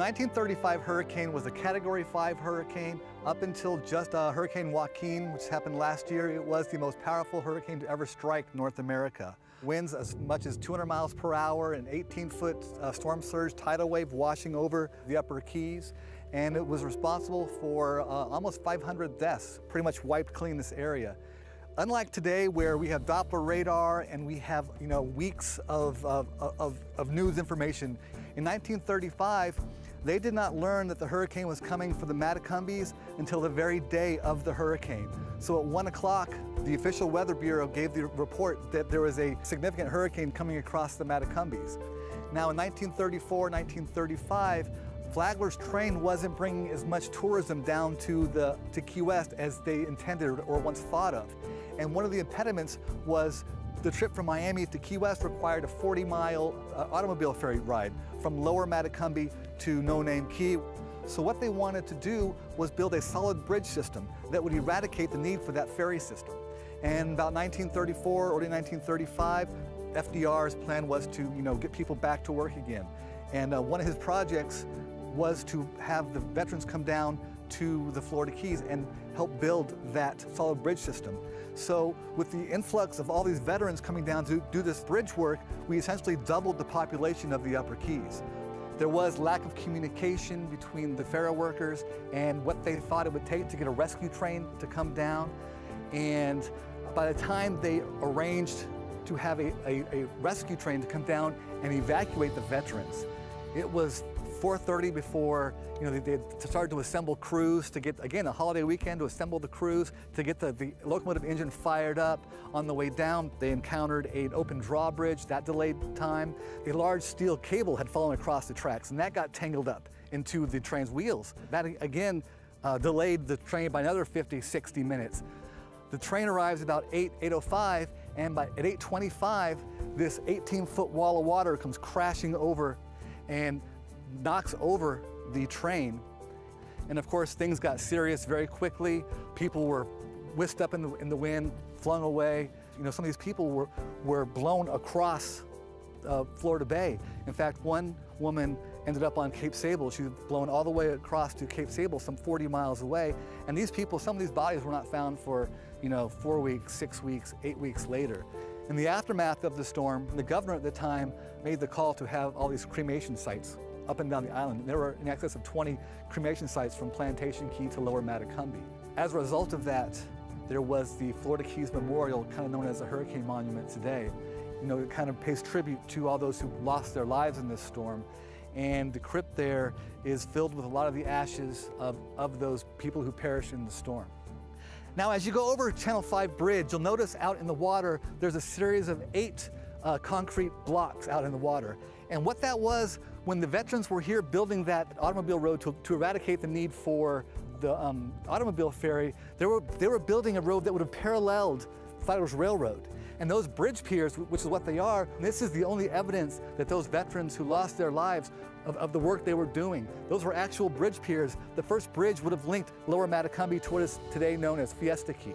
1935 hurricane was a Category 5 hurricane. Up until just Hurricane Joaquin, which happened last year, it was the most powerful hurricane to ever strike North America. Winds as much as 200 miles per hour, an 18-foot storm surge tidal wave washing over the Upper Keys, and it was responsible for almost 500 deaths, pretty much wiped clean this area. Unlike today, where we have Doppler radar and we have weeks of news information, in 1935, they did not learn that the hurricane was coming for the Matacumbis until the very day of the hurricane. So at 1 o'clock, the official Weather Bureau gave the report that there was a significant hurricane coming across the Matacumbis. Now in 1934, 1935, Flagler's train wasn't bringing as much tourism down to Key West as they intended or once thought of. And one of the impediments was the trip from Miami to Key West required a 40-mile automobile ferry ride from Lower Matacumbi to No Name Key. So what they wanted to do was build a solid bridge system that would eradicate the need for that ferry system. And about 1934, early 1935, FDR's plan was to get people back to work again. And one of his projects was to have the veterans come down to the Florida Keys and help build that solid bridge system. So with the influx of all these veterans coming down to do this bridge work, we essentially doubled the population of the Upper Keys. There was lack of communication between the ferry workers and what they thought it would take to get a rescue train to come down. And by the time they arranged to have a rescue train to come down and evacuate the veterans, it was 4:30 before they started to assemble crews to get, again, a holiday weekend, to assemble the crews to get the locomotive engine fired up. On the way down, they encountered an open drawbridge. That delayed time. A large steel cable had fallen across the tracks, and that got tangled up into the train's wheels. That, again, delayed the train by another 50, 60 minutes. The train arrives about 8:05, and at 8:25, this 18-foot wall of water comes crashing over and knocks over the train. And of course, things got serious very quickly. People were whisked up in the wind, flung away. Some of these people were blown across Florida Bay. In fact, one woman ended up on Cape Sable. She was blown all the way across to Cape Sable, some 40 miles away. And these people, some of these bodies were not found for 4 weeks, 6 weeks, 8 weeks later. In the aftermath of the storm, the governor at the time made the call to have all these cremation sites up and down the island. There were in excess of 20 cremation sites from Plantation Key to Lower Matacumbi. As a result of that, there was the Florida Keys Memorial, kind of known as a Hurricane Monument today. It kind of pays tribute to all those who lost their lives in this storm. And the crypt there is filled with a lot of the ashes of those people who perished in the storm. Now, as you go over Channel 5 Bridge, you'll notice out in the water, there's a series of 8 concrete blocks out in the water. And what that was, when the veterans were here building that automobile road to eradicate the need for the automobile ferry, they were building a road that would have paralleled Flagler's Railroad. And those bridge piers, which is what they are, this is the only evidence that those veterans who lost their lives of the work they were doing. Those were actual bridge piers. The first bridge would have linked Lower Matacumbi to what is today known as Fiesta Key.